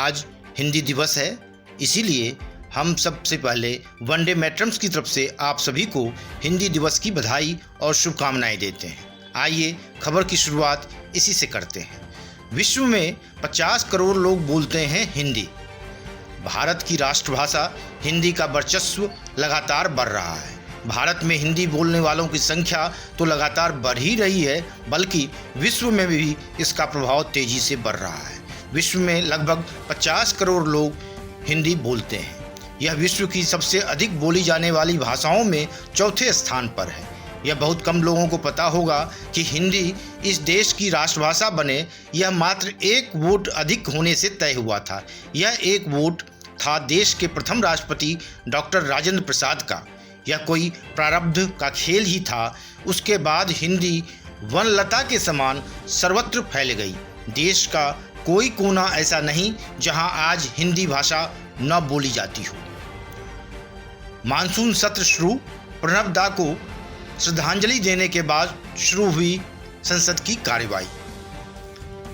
आज हिंदी दिवस है, इसीलिए हम सबसे पहले वनडे मैट्रम्स की तरफ से आप सभी को हिंदी दिवस की बधाई और शुभकामनाएं देते हैं। आइए खबर की शुरुआत इसी से करते हैं। विश्व में 50 करोड़ लोग बोलते हैं हिंदी। भारत की राष्ट्रभाषा हिंदी का वर्चस्व लगातार बढ़ रहा है। भारत में हिंदी बोलने वालों की संख्या तो लगातार बढ़ ही रही है, बल्कि विश्व में भी इसका प्रभाव तेजी से बढ़ रहा है। विश्व में लगभग 50 करोड़ लोग हिंदी बोलते हैं। यह विश्व की सबसे अधिक बोली जाने वाली भाषाओं में चौथे स्थान पर है। यह बहुत कम लोगों को पता होगा कि हिंदी इस देश की राष्ट्रभाषा बने, यह मात्र एक वोट अधिक होने से तय हुआ था। यह एक वोट था देश के प्रथम राष्ट्रपति डॉक्टर राजेंद्र प्रसाद का। यह कोई प्रारब्ध का खेल ही था। उसके बाद हिंदी वनलता के समान सर्वत्र फैल गई। देश का कोई कोना ऐसा नहीं जहां आज हिंदी भाषा न बोली जाती हो। मानसून सत्र शुरू। प्रणब दा को श्रद्धांजलि देने के बाद शुरू हुई संसद की कार्यवाही।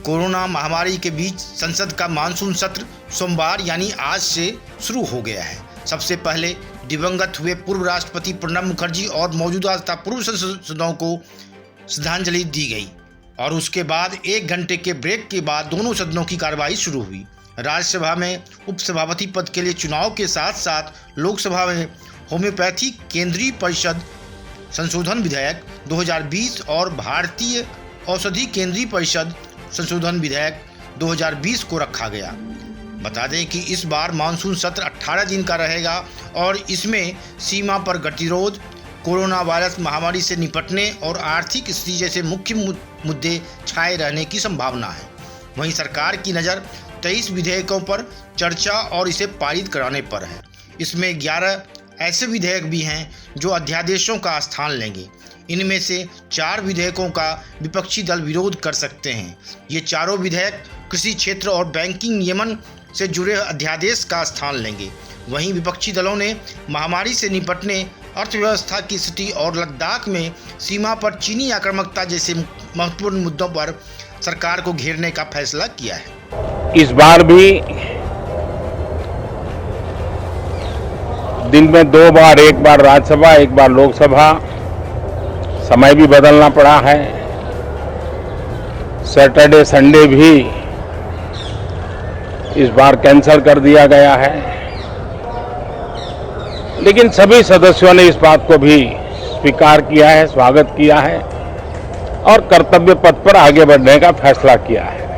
कोरोना महामारी के बीच संसद का मानसून सत्र सोमवार यानी आज से शुरू हो गया है। सबसे पहले दिवंगत हुए पूर्व राष्ट्रपति प्रणब मुखर्जी और मौजूदा तथा पूर्व सांसदों को श्रद्धांजलि दी गई और उसके बाद 1 घंटे के ब्रेक के बाद दोनों सदनों की कार्यवाही शुरू हुई। राज्यसभा में उपसभापति पद के लिए चुनाव के साथ साथ लोकसभा में होम्योपैथी केंद्रीय परिषद संशोधन विधेयक 2020 और भारतीय औषधि केंद्रीय परिषद संशोधन विधेयक 2020 को रखा गया। बता दें कि इस बार मानसून सत्र 18 दिन का रहेगा और इसमें सीमा पर गतिरोध, कोरोना वायरस महामारी से निपटने और आर्थिक स्थिति जैसे मुख्य मुद्दे छाए रहने की संभावना है। वहीं सरकार की नज़र 23 विधेयकों पर चर्चा और इसे पारित कराने पर है। इसमें 11 ऐसे विधेयक भी हैं जो अध्यादेशों का स्थान लेंगे। इनमें से 4 विधेयकों का विपक्षी दल विरोध कर सकते हैं। ये चारों विधेयक कृषि क्षेत्र और बैंकिंग नियमन से जुड़े अध्यादेश का स्थान लेंगे। वहीं विपक्षी दलों ने महामारी से निपटने, अर्थव्यवस्था की स्थिति और लद्दाख में सीमा पर चीनी आक्रामकता जैसे महत्वपूर्ण मुद्दों पर सरकार को घेरने का फैसला किया है। इस बार भी दिन में 2 बार, एक बार राज्यसभा, एक बार लोकसभा, समय भी बदलना पड़ा है। सैटरडे संडे भी इस बार कैंसिल कर दिया गया है, लेकिन सभी सदस्यों ने इस बात को भी स्वीकार किया है, स्वागत किया है और कर्तव्य पथ पर आगे बढ़ने का फैसला किया है।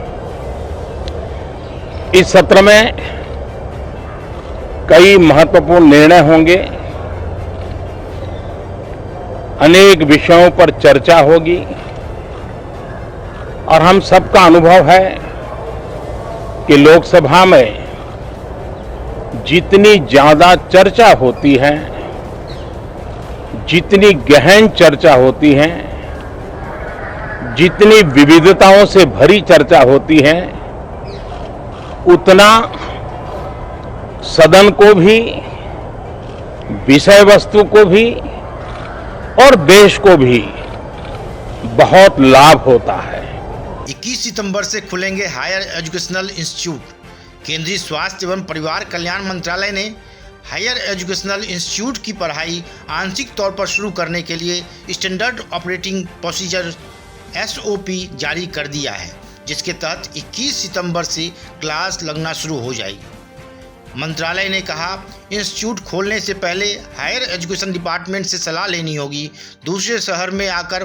इस सत्र में कई महत्वपूर्ण निर्णय होंगे, अनेक विषयों पर चर्चा होगी और हम सबका अनुभव है कि लोकसभा में जितनी ज्यादा चर्चा होती है, जितनी गहन चर्चा होती है, जितनी विविधताओं से भरी चर्चा होती है, उतना सदन को भी, विषय वस्तु को भी और देश को भी बहुत लाभ होता है। 21 सितंबर से खुलेंगे हायर एजुकेशनल इंस्टीट्यूट। केंद्रीय स्वास्थ्य एवं परिवार कल्याण मंत्रालय ने हायर एजुकेशनल इंस्टीट्यूट की पढ़ाई आंशिक तौर पर शुरू करने के लिए स्टैंडर्ड ऑपरेटिंग प्रोसीजर SOP जारी कर दिया है, जिसके तहत 21 सितंबर से क्लास लगना शुरू हो जाएगी। मंत्रालय ने कहा, इंस्टीट्यूट खोलने से पहले हायर एजुकेशन डिपार्टमेंट से सलाह लेनी होगी। दूसरे शहर में आकर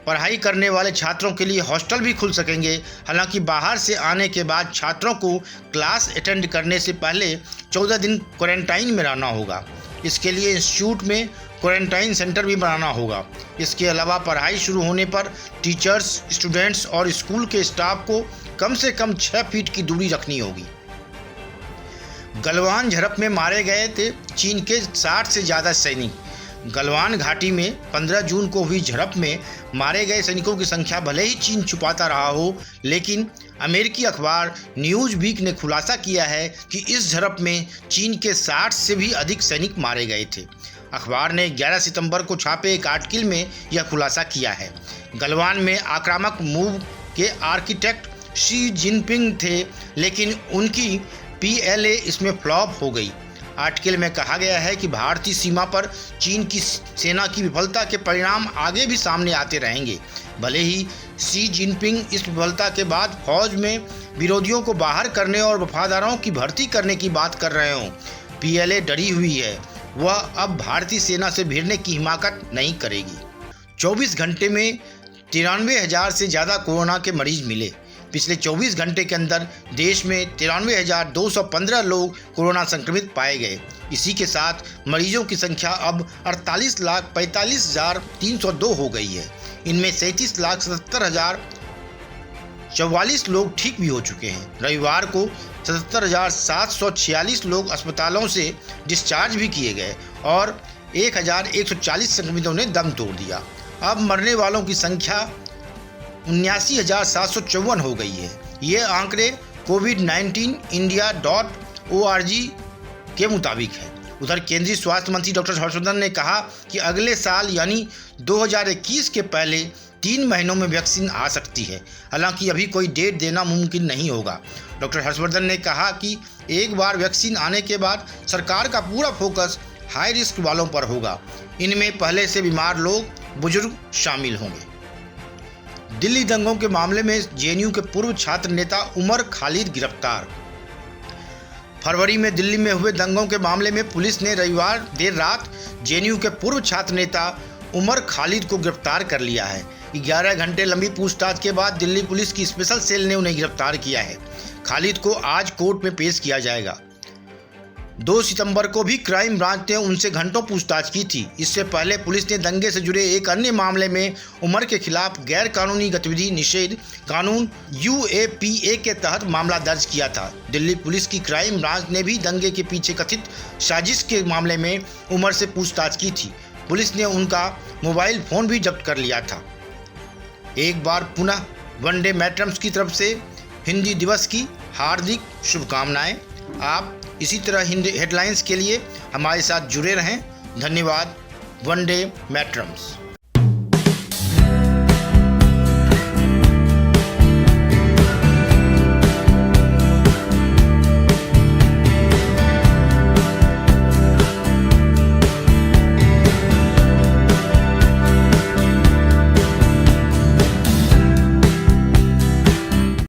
पढ़ाई करने वाले छात्रों के लिए हॉस्टल भी खुल सकेंगे। हालांकि बाहर से आने के बाद छात्रों को क्लास अटेंड करने से पहले 14 दिन क्वारंटाइन में रहना होगा। इसके लिए इंस्टीट्यूट में क्वारंटाइन सेंटर भी बनाना होगा। इसके अलावा पढ़ाई शुरू होने पर टीचर्स, स्टूडेंट्स और स्कूल के स्टाफ को कम से कम 6 फीट की दूरी रखनी होगी। गलवान झड़प में मारे गए थे चीन के 60 से ज़्यादा सैनिक। गलवान घाटी में 15 जून को हुई झड़प में मारे गए सैनिकों की संख्या भले ही चीन छुपाता रहा हो, लेकिन अमेरिकी अखबार न्यूज़ वीक ने खुलासा किया है कि इस झड़प में चीन के 60 से भी अधिक सैनिक मारे गए थे। अखबार ने 11 सितंबर को छापे एक आर्टिकल में यह खुलासा किया है। गलवान में आक्रामक मूव के आर्किटेक्ट शी जिनपिंग थे, लेकिन उनकी पीएलए इसमें फ्लॉप हो गई। आर्टिकल में कहा गया है कि भारतीय सीमा पर चीन की सेना की विफलता के परिणाम आगे भी सामने आते रहेंगे। भले ही शी जिनपिंग इस विफलता के बाद फौज में विरोधियों को बाहर करने और वफादारों की भर्ती करने की बात कर रहे हों, पीएलए डरी हुई है। वह अब भारतीय सेना से भिड़ने की हिमाकत नहीं करेगी। 24 घंटे में 93,000 से ज़्यादा कोरोना के मरीज मिले। पिछले 24 घंटे के अंदर देश में 93,215 लोग कोरोना संक्रमित पाए गए। इसी के साथ मरीजों की संख्या अब 48,45,302 हो गई है। इनमें 37,77,044 लोग ठीक भी हो चुके हैं। रविवार को 77,746 लोग अस्पतालों से डिस्चार्ज भी किए गए और 1,140 संक्रमितों ने दम तोड़ दिया। अब मरने वालों की संख्या 79,754 हो गई है। ये आंकड़े covid19india.org के मुताबिक है। उधर केंद्रीय स्वास्थ्य मंत्री डॉक्टर हर्षवर्धन ने कहा कि अगले साल यानी 2021 के पहले 3 महीनों में वैक्सीन आ सकती है। हालांकि अभी कोई डेट देना मुमकिन नहीं होगा। डॉक्टर हर्षवर्धन ने कहा कि एक बार वैक्सीन आने के बाद सरकार का पूरा फोकस हाई रिस्क वालों पर होगा। इनमें पहले से बीमार लोग, बुजुर्ग शामिल होंगे। दिल्ली दंगों के मामले में जेएनयू के पूर्व छात्र नेता उमर खालिद गिरफ्तार। फरवरी में दिल्ली में हुए दंगों के मामले में पुलिस ने रविवार देर रात जेएनयू के पूर्व छात्र नेता उमर खालिद को गिरफ्तार कर लिया है। 11 घंटे लंबी पूछताछ के बाद दिल्ली पुलिस की स्पेशल सेल ने उन्हें गिरफ्तार किया है। खालिद को आज कोर्ट में पेश किया जाएगा। 2 सितंबर को भी क्राइम ब्रांच ने उनसे घंटों पूछताछ की थी। इससे पहले पुलिस ने दंगे से जुड़े एक अन्य मामले में उमर के खिलाफ गैर कानूनी गतिविधि निषेध कानून UAPA के तहत मामला दर्ज किया था। दिल्ली पुलिस की क्राइम ब्रांच ने भी दंगे के पीछे कथित साजिश के मामले में उमर से पूछताछ की थी। पुलिस ने उनका मोबाइल फोन भी जब्त कर लिया था। एक बार पुनः वनडे मैट्रम्स की तरफ से हिंदी दिवस की हार्दिक शुभकामनाएं। आप इसी तरह हिंदी हेडलाइंस के लिए हमारे साथ जुड़े रहें। धन्यवाद। वनडे मैट्रम्स।